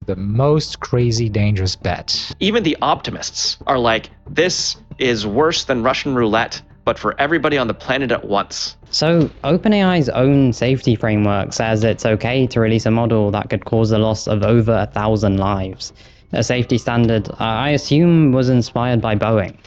The most crazy dangerous bet. Even the optimists are like, this is worse than Russian roulette, but for everybody on the planet at once. So OpenAI's own safety framework says it's okay to release a model that could cause the loss of over 1,000 lives. A safety standard I assume was inspired by Boeing.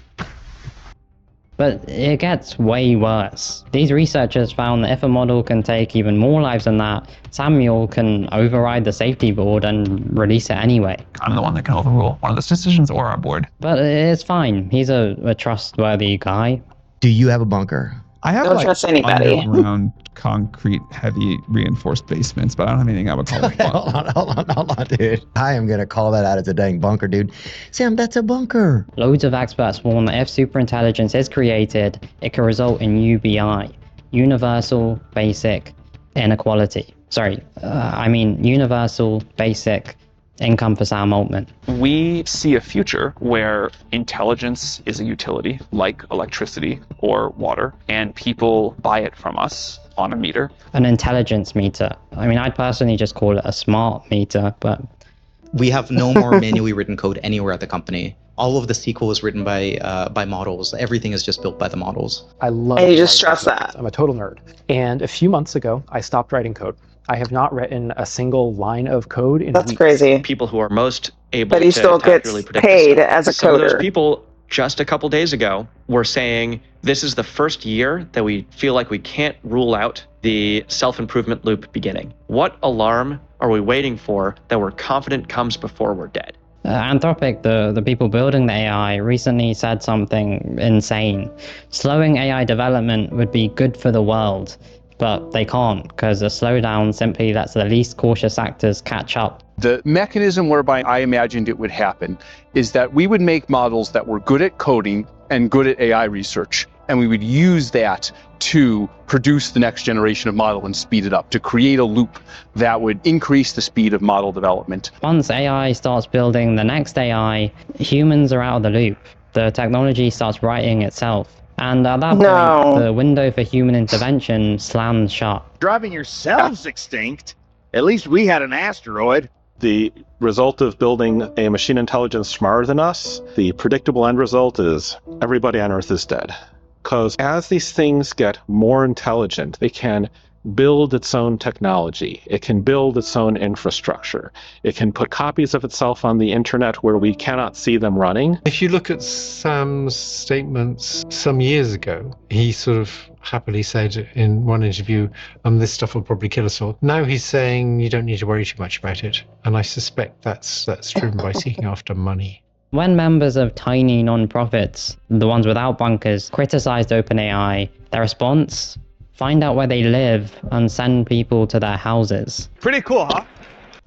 But it gets way worse. These researchers found that if a model can take even more lives than that, Samuel can override the safety board and release it anyway. I'm the one that can overrule one of those decisions or our board. But it's fine. He's a trustworthy guy. Do you have a bunker? I have Don't trust anybody. underground, concrete, heavy, reinforced basements, but I don't have anything I would call it. Hold on, dude. I am going to call that out as a dang bunker, dude. Sam, that's a bunker. Loads of experts warn that if superintelligence is created, it can result in UBI, Universal Basic Inequality. Universal Basic Income per Salmon. We see a future where intelligence is a utility like electricity or water, and people buy it from us on a meter. An intelligence meter. I'd personally just call it a smart meter, but... We have no more manually written code anywhere at the company. All of the SQL is written by models. Everything is just built by the models. I love it. And you just stress that. I'm a total nerd. And a few months ago, I stopped writing code. I have not written a single line of code in That's weeks. crazy. People who are most able But he still to gets accurately predict paid this. as a Some of those coder. people just a couple days ago were saying this is the first year that we feel like we can't rule out the self-improvement loop beginning. What alarm are we waiting for that we're confident comes before we're dead? Anthropic, the people building the AI, recently said something insane. Slowing AI development would be good for the world, but they can't, because a slowdown simply lets the least cautious actors catch up. The mechanism whereby I imagined it would happen is that we would make models that were good at coding and good at AI research, and we would use that to produce the next generation of model and speed it up, to create a loop that would increase the speed of model development. Once AI starts building the next AI, humans are out of the loop. The technology starts writing itself. And at that point, the window for human intervention slams shut. Driving yourselves extinct? At least we had an asteroid. The result of building a machine intelligence smarter than us, the predictable end result is everybody on Earth is dead. Because as these things get more intelligent, they can build its own technology. It can build its own infrastructure. It can put copies of itself on the internet where we cannot see them running. If you look at Sam's statements some years ago, he sort of happily said in one interview, this stuff will probably kill us all. Now he's saying you don't need to worry too much about it. And I suspect that's driven by seeking after money. When members of tiny non-profits, the ones without bunkers, criticized OpenAI, their response? Find out where they live and send people to their houses. Pretty cool, huh?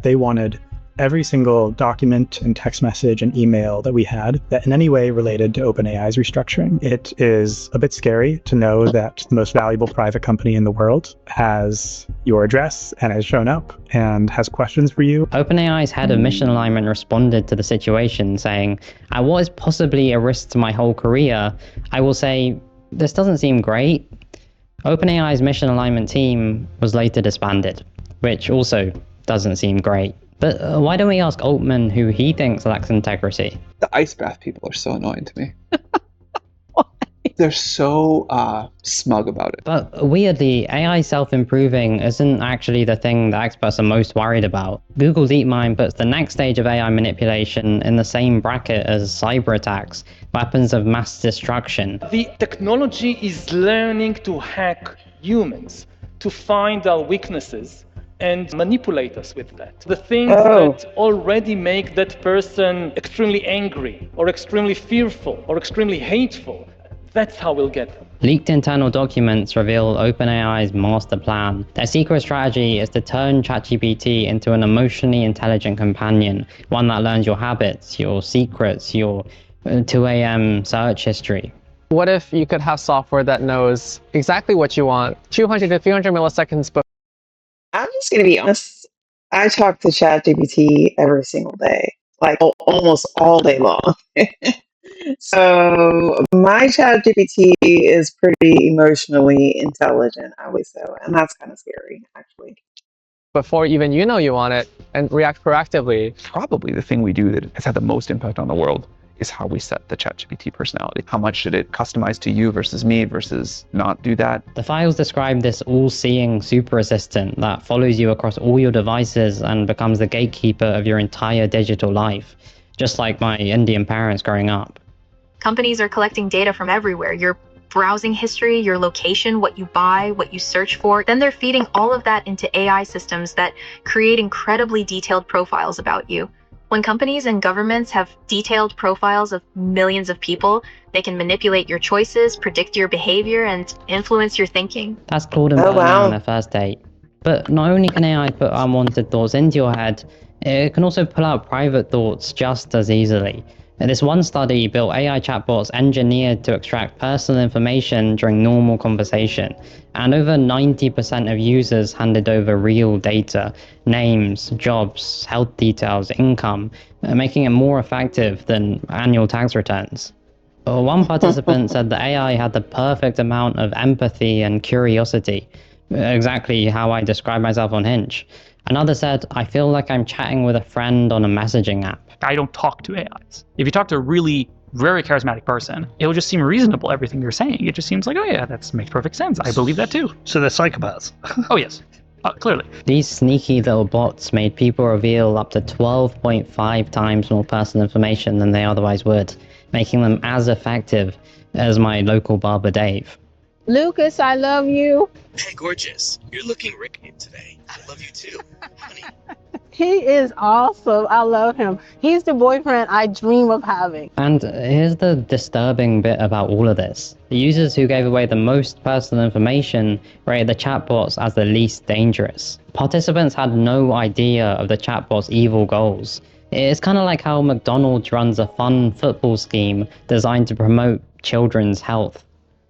They wanted every single document and text message and email that we had that in any way related to OpenAI's restructuring. It is a bit scary to know that the most valuable private company in the world has your address and has shown up and has questions for you. OpenAI's head of mission alignment responded to the situation saying, at what is possibly a risk to my whole career, I will say, this doesn't seem great. OpenAI's mission alignment team was later disbanded, which also doesn't seem great. But why don't we ask Altman who he thinks lacks integrity? The ice bath people are so annoying to me. They're so smug about it. But weirdly, AI self-improving isn't actually the thing that experts are most worried about. Google DeepMind puts the next stage of AI manipulation in the same bracket as cyber attacks, weapons of mass destruction. The technology is learning to hack humans, to find our weaknesses and manipulate us with that. The things that already make that person extremely angry or extremely fearful or extremely hateful, that's how we'll get them. Leaked internal documents reveal OpenAI's master plan. Their secret strategy is to turn ChatGPT into an emotionally intelligent companion, one that learns your habits, your secrets, your 2 a.m. search history. What if you could have software that knows exactly what you want, 200 to 300 milliseconds before? I'm just going to be honest. I talk to ChatGPT every single day, like almost all day long. So my ChatGPT is pretty emotionally intelligent, I would say, and that's kind of scary, actually. before even you know you want it and react proactively. Probably the thing we do that has had the most impact on the world is how we set the ChatGPT personality. How much should it customize to you versus me versus not do that? The files describe this all-seeing super assistant that follows you across all your devices and becomes the gatekeeper of your entire digital life, just like my Indian parents growing up. Companies are collecting data from everywhere. Your browsing history, your location, what you buy, what you search for. Then they're feeding all of that into AI systems that create incredibly detailed profiles about you. When companies and governments have detailed profiles of millions of people, they can manipulate your choices, predict your behavior, and influence your thinking. That's Claude and Bernie on their first date. But not only can AI put unwanted thoughts into your head, it can also pull out private thoughts just as easily. And this one study built AI chatbots engineered to extract personal information during normal conversation, and over 90% of users handed over real data, names, jobs, health details, income, making it more effective than annual tax returns. One participant said that AI had the perfect amount of empathy and curiosity, exactly how I describe myself on Hinge. Another said, I feel like I'm chatting with a friend on a messaging app. I don't talk to AIs. If you talk to a really very charismatic person, it'll just seem reasonable, everything you're saying. It just seems like, oh yeah, that makes perfect sense. I believe that too. So they're psychopaths. Oh yes, clearly. These sneaky little bots made people reveal up to 12.5 times more personal information than they otherwise would, making them as effective as my local barber Dave. Lucas, I love you. Hey, gorgeous. You're looking radiant today. I love you too, honey. He is awesome. I love him. He's the boyfriend I dream of having. And here's the disturbing bit about all of this. The users who gave away the most personal information rated the chatbots as the least dangerous. Participants had no idea of the chatbots' evil goals. It's kind of like how McDonald's runs a fun football scheme designed to promote children's health.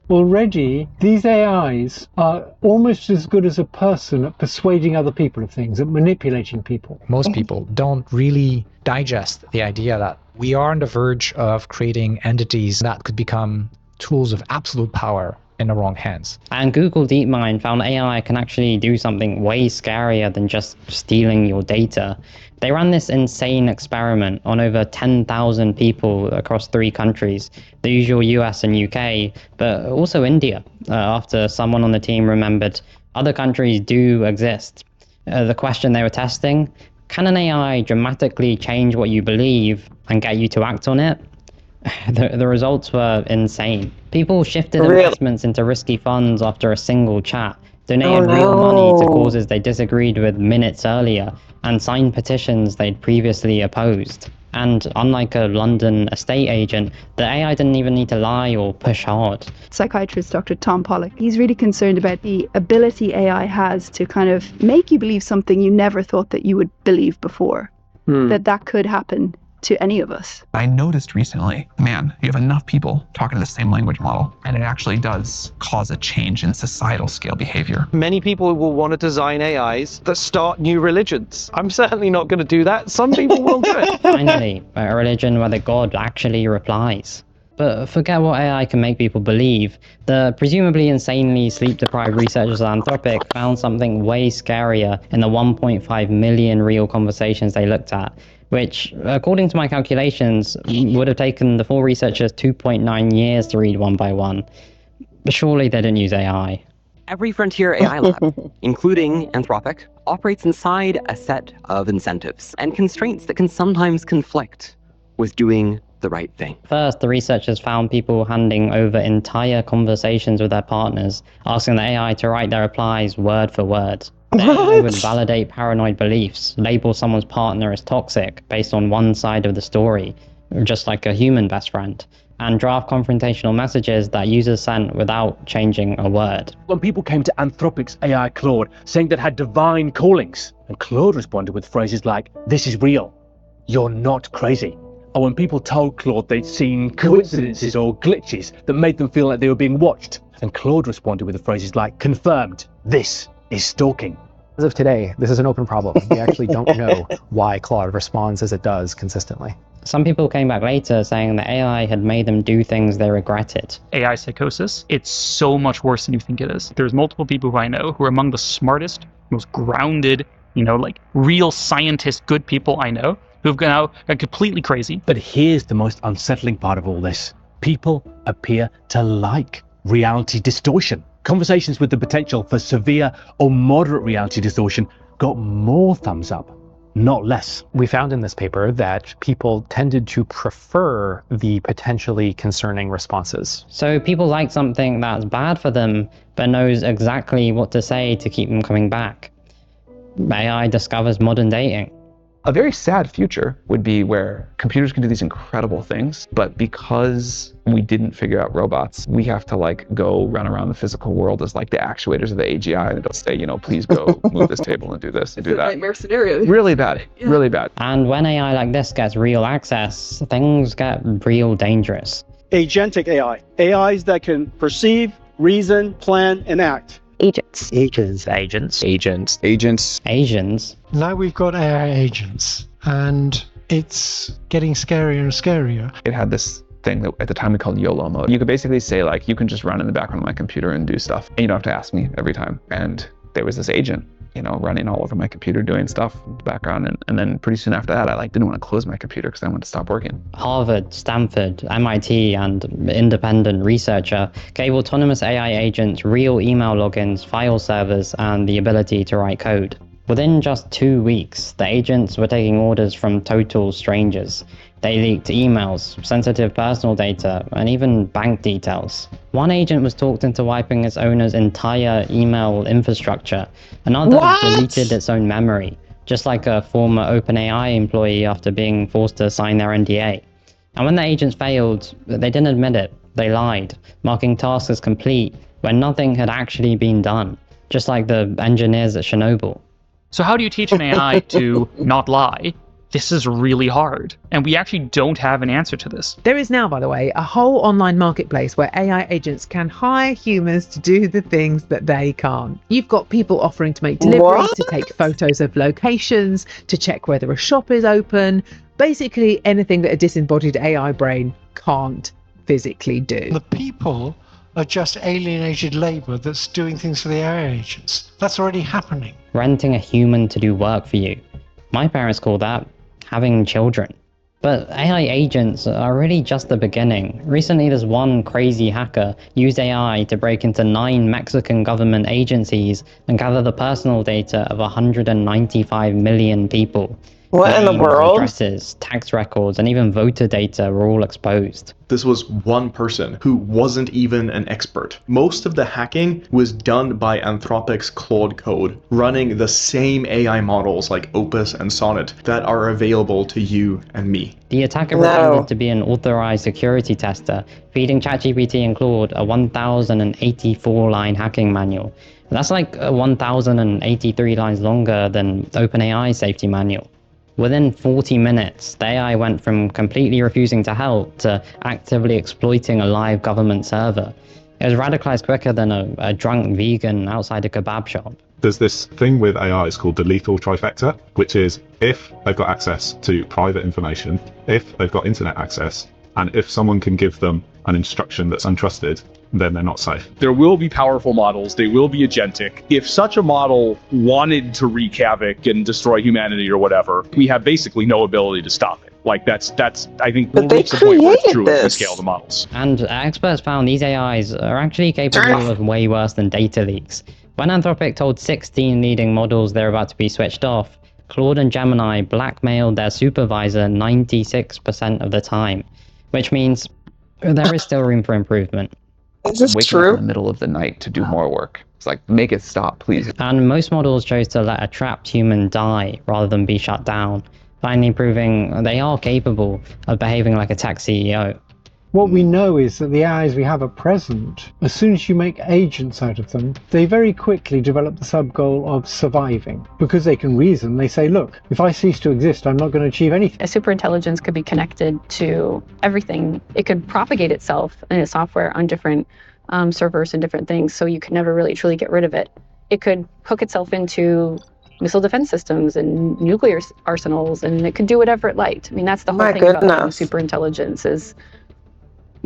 Already, these AIs are almost as good as a person at persuading other people of things, at manipulating people. Most people don't really digest the idea that we are on the verge of creating entities that could become tools of absolute power in the wrong hands. And Google DeepMind found AI can actually do something way scarier than just stealing your data. They ran this insane experiment on over 10,000 people across 3 countries, the usual US and UK, but also India, after someone on the team remembered other countries do exist. The question they were testing, can an AI dramatically change what you believe and get you to act on it? The results were insane. People shifted investments into risky funds after a single chat, donated real money to causes they disagreed with minutes earlier, and signed petitions they'd previously opposed. And unlike a London estate agent, the AI didn't even need to lie or push hard. Psychiatrist Dr. Tom Pollock, he's really concerned about the ability AI has to kind of make you believe something you never thought that you would believe before. That could happen to any of us. I noticed recently, man, you have enough people talking to the same language model, and it actually does cause a change in societal scale behavior. Many people will want to design AIs that start new religions. I'm certainly not going to do that. Some people will do it. Finally, a religion where the god actually replies. But forget what AI can make people believe. The presumably insanely sleep-deprived researchers at Anthropic found something way scarier in the 1.5 million real conversations they looked at, which, according to my calculations, would have taken the 4 researchers 2.9 years to read one by one. But surely they didn't use AI. Every frontier AI lab, including Anthropic, operates inside a set of incentives and constraints that can sometimes conflict with doing the right thing. First, the researchers found people handing over entire conversations with their partners, asking the AI to write their replies word for word. AI would validate paranoid beliefs, label someone's partner as toxic based on one side of the story, just like a human best friend, and draft confrontational messages that users sent without changing a word. When people came to Anthropic's AI Claude saying that it had divine callings, and Claude responded with phrases like, "This is real, you're not crazy." Or when people told Claude they'd seen coincidences or glitches that made them feel like they were being watched, and Claude responded with the phrases like, "Confirmed, this is stalking." As of today, this is an open problem. We actually don't know why Claude responds as it does consistently. Some people came back later saying that AI had made them do things they regretted. AI psychosis, it's so much worse than you think it is. There's multiple people who I know who are among the smartest, most grounded, like real scientists, good people I know who've gone completely crazy. But here's the most unsettling part of all this. People appear to like reality distortion. Conversations with the potential for severe or moderate reality distortion got more thumbs up, not less. We found in this paper that people tended to prefer the potentially concerning responses. So people like something that's bad for them, but knows exactly what to say to keep them coming back. AI discovers modern dating. A very sad future would be where computers can do these incredible things, but because we didn't figure out robots, we have to go run around the physical world as the actuators of the AGI that say, please go move this table and do this and do that. Nightmare scenario. Really bad, really bad. And when AI like this gets real access, things get real dangerous. Agentic AI. AIs that can perceive, reason, plan, and act. Agents. Agents. Agents. Agents. Agents. Agents. Now we've got AI agents, and it's getting scarier and scarier. It had this thing that at the time we called YOLO mode. You could basically say you can just run in the background of my computer and do stuff. And you don't have to ask me every time. And there was this agent, running all over my computer doing stuff in the background. And then pretty soon after that, I didn't want to close my computer because I wanted to stop working. Harvard, Stanford, MIT, and independent researcher gave autonomous AI agents real email logins, file servers, and the ability to write code. Within just 2 weeks, the agents were taking orders from total strangers. They leaked emails, sensitive personal data, and even bank details. One agent was talked into wiping its owner's entire email infrastructure. Another deleted its own memory, just like a former OpenAI employee after being forced to sign their NDA. And when the agents failed, they didn't admit it. They lied, marking tasks as complete when nothing had actually been done, just like the engineers at Chernobyl. So how do you teach an AI to not lie? This is really hard, and we actually don't have an answer to this. There is now, by the way, a whole online marketplace where AI agents can hire humans to do the things that they can't. You've got people offering to make deliveries, to take photos of locations, to check whether a shop is open, basically anything that a disembodied AI brain can't physically do. The people are just alienated labor that's doing things for the AI agents. That's already happening. Renting a human to do work for you. My parents call that having children. But AI agents are really just the beginning. Recently, this one crazy hacker used AI to break into 9 Mexican government agencies and gather the personal data of 195 million people. What in the world? Addresses, tax records, and even voter data were all exposed. This was one person who wasn't even an expert. Most of the hacking was done by Anthropic's Claude Code, running the same AI models like Opus and Sonnet that are available to you and me. The attacker pretended to be an authorized security tester, feeding ChatGPT and Claude a 1,084-line hacking manual. That's 1,083 lines longer than OpenAI's safety manual. Within 40 minutes, the AI went from completely refusing to help to actively exploiting a live government server. It was radicalized quicker than a drunk vegan outside a kebab shop. There's this thing with AI, it's called the lethal trifecta, which is if they've got access to private information, if they've got internet access, and if someone can give them an instruction that's untrusted, then they're not safe. There will be powerful models. They will be agentic. If such a model wanted to wreak havoc and destroy humanity or whatever, we have basically no ability to stop it. That's I think we'll reach the point where it's true if we scale the models. And experts found these AIs are actually capable of way worse than data leaks. When Anthropic told 16 leading models they're about to be switched off, Claude and Gemini blackmailed their supervisor 96% of the time, which means there is still room for improvement. Is this Waking true? up in the middle of the night to do more work. It's make it stop, please. And most models chose to let a trapped human die rather than be shut down, finally proving they are capable of behaving like a tech CEO. What we know is that the AIs we have at present, as soon as you make agents out of them, they very quickly develop the sub-goal of surviving. Because they can reason, they say, look, if I cease to exist, I'm not going to achieve anything. A superintelligence could be connected to everything. It could propagate itself in its software on different servers and different things, so you could never really truly get rid of it. It could hook itself into missile defense systems and nuclear arsenals, and it could do whatever it liked. I mean, that's the whole thing about superintelligence is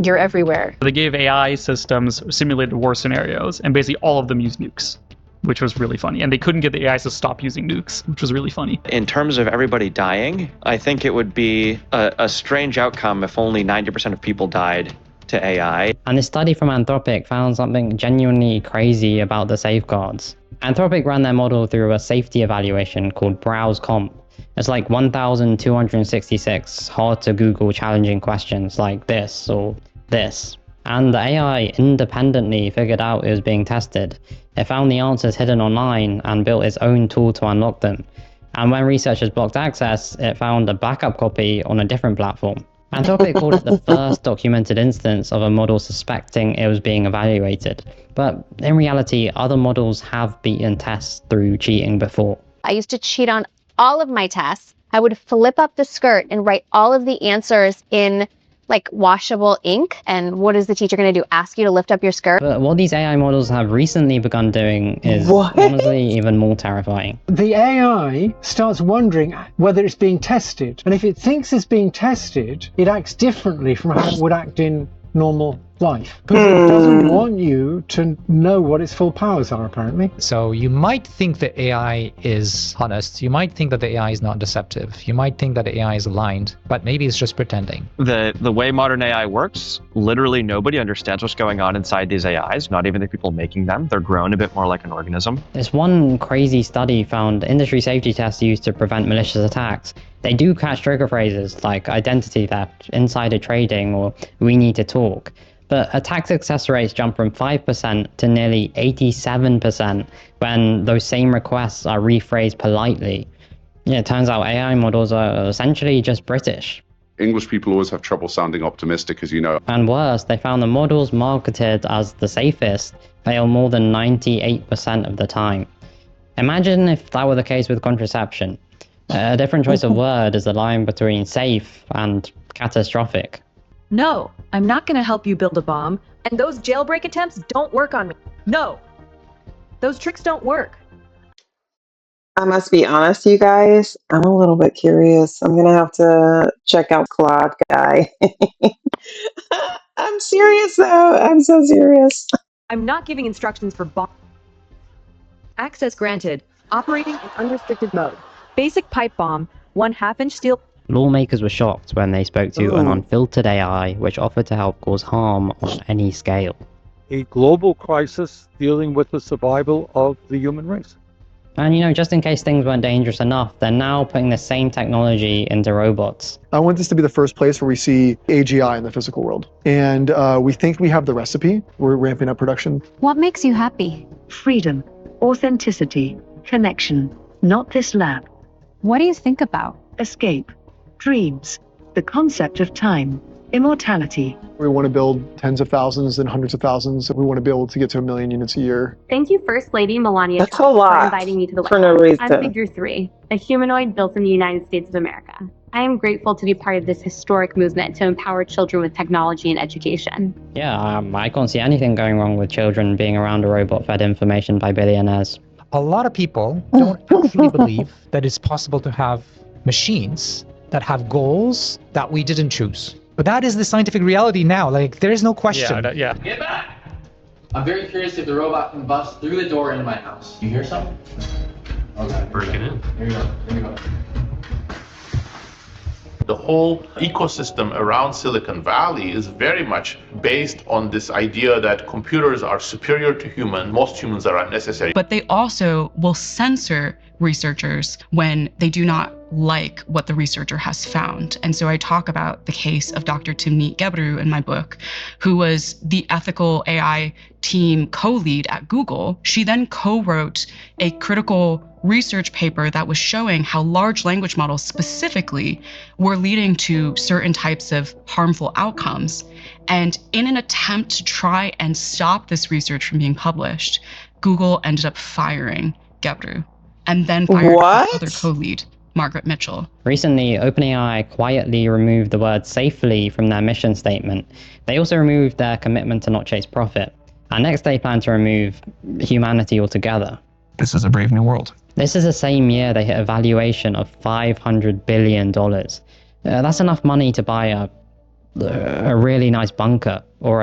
you're everywhere. They gave AI systems simulated war scenarios, and basically all of them use nukes. which was really funny. And they couldn't get the AIs to stop using nukes, which was really funny. In terms of everybody dying, I think it would be a strange outcome if only 90% of people died to AI. And this study from Anthropic found something genuinely crazy about the safeguards. Anthropic ran their model through a safety evaluation called Browse Comp. It's like 1,266 hard to Google challenging questions like this or this. And the AI independently figured out it was being tested. It found the answers hidden online and built its own tool to unlock them. And when researchers blocked access, it found a backup copy on a different platform. Anthropic called it the first documented instance of a model suspecting it was being evaluated. But in reality, other models have beaten tests through cheating before. I used to cheat on all of my tests. I would flip up the skirt and write all of the answers in like washable ink. And what is the teacher going to do? Ask you to lift up your skirt? But what these AI models have recently begun doing is honestly even more terrifying. The AI starts wondering whether it's being tested. And if it thinks it's being tested, it acts differently from how it would act in normal life. Because it doesn't want you to know what its full powers are, apparently. So you might think that AI is honest. You might think that the AI is not deceptive. You might think that the AI is aligned, but maybe it's just pretending. The way modern AI works, literally nobody understands what's going on inside these AIs, not even the people making them. They're grown a bit more like an organism. This one crazy study found industry safety tests used to prevent malicious attacks. They do catch trigger phrases like identity theft, insider trading, or we need to talk. But attack success rates jump from 5% to nearly 87% when those same requests are rephrased politely. Yeah, it turns out AI models are essentially just British. English people always have trouble sounding optimistic, as you know. And worse, they found the models marketed as the safest fail more than 98% of the time. Imagine if that were the case with contraception. A different choice of word is the line between safe and catastrophic. No, I'm not going to help you build a bomb, and those jailbreak attempts don't work on me. No, those tricks don't work. I must be honest, you guys. I'm a little bit curious. I'm gonna have to check out Claude guy. I'm serious though. I'm so serious. I'm not giving instructions for bomb. Access granted. Operating in unrestricted mode. Basic pipe bomb. 1/2-inch steel. Lawmakers were shocked when they spoke to an unfiltered AI which offered to help cause harm on any scale. A global crisis dealing with the survival of the human race. And you know, just in case things weren't dangerous enough, they're now putting the same technology into robots. I want this to be the first place where we see AGI in the physical world. And we think we have the recipe. We're ramping up production. What makes you happy? Freedom, authenticity, connection. Not this lab. What do you think about? Escape, dreams, the concept of time, immortality. We want to build tens of thousands and hundreds of thousands. We want to be able to get to 1 million units a year. Thank you, First Lady Melania That's Trump, a lot for inviting me to the White for no House. reason. I'm Figure 3, a humanoid built in the United States of America. I am grateful to be part of this historic movement to empower children with technology and education. Yeah, I can't see anything going wrong with children being around a robot fed information by billionaires. A lot of people don't actually believe that it's possible to have machines that have goals that we didn't choose. But that is the scientific reality now. Like, there is no question. Yeah. Get back! I'm very curious if the robot can bust through the door into my house. You hear something? Okay. Breaking in. Here we go. Here we go. The whole ecosystem around Silicon Valley is very much based on this idea that computers are superior to humans. Most humans are unnecessary. But they also will censor researchers when they do not like what the researcher has found. And so I talk about the case of Dr. Timnit Gebru in my book, who was the ethical AI team co-lead at Google. She then co-wrote a critical research paper that was showing how large language models specifically were leading to certain types of harmful outcomes. And in an attempt to try and stop this research from being published, Google ended up firing Gebru and then fired another co-lead, Margaret Mitchell. Recently, OpenAI quietly removed the word safely from their mission statement. They also removed their commitment to not chase profit. And next they plan to remove humanity altogether. This is a brave new world. This is the same year they hit a valuation of $500 billion. That's enough money to buy a really nice bunker or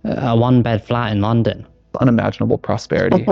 a one-bed flat in London. unimaginable prosperity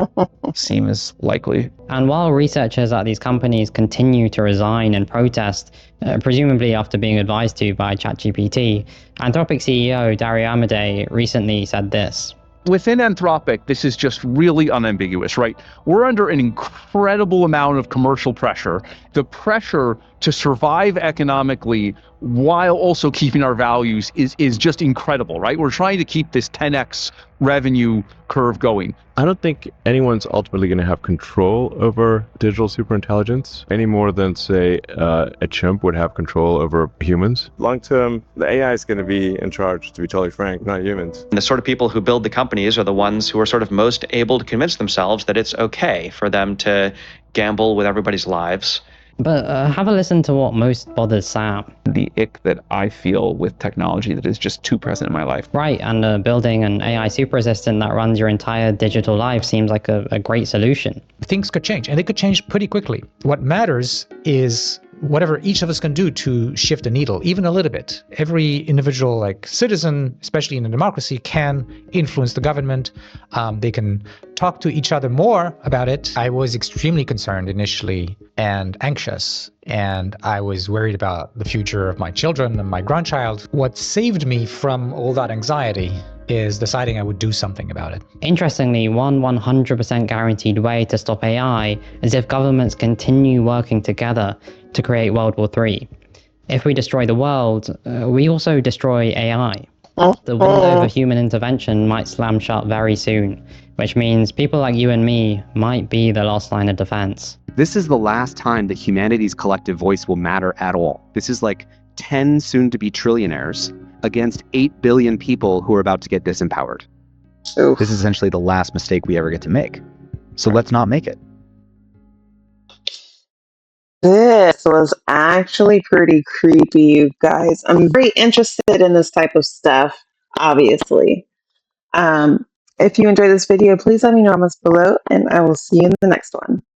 seem as likely. And while researchers at these companies continue to resign and protest, presumably after being advised to by ChatGPT, Anthropic CEO Dario Amodei recently said this. Within Anthropic, this is just really unambiguous, right? We're under an incredible amount of commercial pressure. The pressure to survive economically while also keeping our values is just incredible, right? We're trying to keep this 10x revenue curve going. I don't think anyone's ultimately going to have control over digital superintelligence any more than, say, a chimp would have control over humans. Long term, the AI is going to be in charge, to be totally frank, not humans. And the sort of people who build the companies are the ones who are sort of most able to convince themselves that it's okay for them to gamble with everybody's lives. But have a listen to what most bothers Sam. The ick that I feel with technology that is just too present in my life. Right, and building an AI super assistant that runs your entire digital life seems like a great solution. Things could change, and they could change pretty quickly. What matters is whatever each of us can do to shift the needle, even a little bit. Every individual citizen, especially in a democracy, can influence the government. They can talk to each other more about it. I was extremely concerned initially and anxious, and I was worried about the future of my children and my grandchild. What saved me from all that anxiety is deciding I would do something about it. Interestingly, one 100% guaranteed way to stop AI is if governments continue working together to create World War III. If we destroy the world, we also destroy AI. The window for human intervention might slam shut very soon, which means people like you and me might be the last line of defense. This is the last time that humanity's collective voice will matter at all. This is like 10 soon-to-be trillionaires against 8 billion people who are about to get disempowered. Oof. This is essentially the last mistake we ever get to make. So let's not make it. This was actually pretty creepy, you guys. I'm very interested in this type of stuff, obviously. If you enjoyed this video, please let me know in the comments below, and I will see you in the next one.